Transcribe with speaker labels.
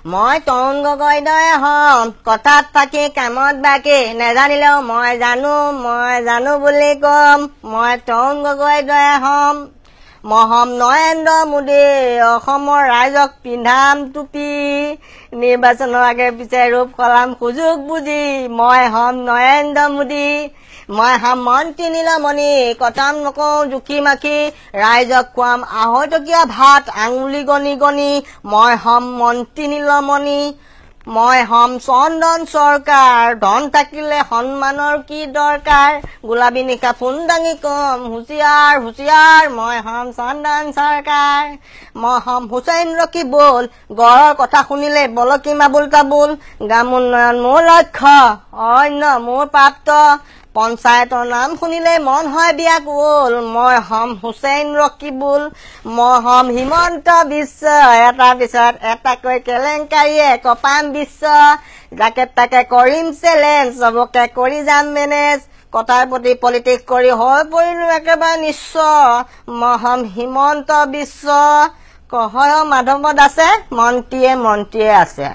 Speaker 1: মই তৰুণ গগৈ দৰে হম কথাত ফাঁকি কামত বাকী নেজানিলেও মই জানো বুলি কম মই তৰুণ গগৈ দৰে হম মই হম নৰেন্দ্ৰ মোদী অসমৰ ৰাইজক পিন্ধাম টুপি নিৰ্বাচনৰ আগে পিছে ৰূপ সলাম সুযোগ বুজি মই হম নৰেন্দ্ৰ মোদী মই হম মন্ত্ৰী নীলমণি কটাম নকওঁ জুখি মাখি ৰাইজক খুৱাম আঢ়ৈটকীয়া ভাত আঙুলি গণি গণি মই হম মন্ত্ৰী নীলমণি মই হম চন্দন চৰকাৰ ধন থাকিলে সন্মানৰ কি দৰকাৰ গোলাবী নিশা ফোন দাঙি কম হুঁচিয়াৰ হুঁচিয়াৰ মই হম চন্দন চৰকাৰ মই হম হুছেইন ৰকিবুল গড়ৰ কথা শুনিলে বলকি মাবুল তাবুল গ্ৰাম উন্নয়ন মোৰ লক্ষ্য অন্য মোৰ প্ৰাপ্ত পঞ্চায়তৰ নাম শুনিলে মন হয় ব্যাকুল মই হম হুছেইন ৰকিবুল মই হম হিমন্ত বিশ্ব এটা পিছত এটাকৈ কেলেংকাৰীয়ে কপাম বিশ্ব যাকে তাকে কৰিম চেলেঞ্জ চবকে কৰি যাম মেনেজ কথাৰ প্ৰতি পলিটিক্স কৰি হৈ পৰিলো একেবাৰে নিশ্চয় মই হম হিমন্ত বিশ্ব কহয় মাধৱত আছে মন্ত্ৰীয়ে আছে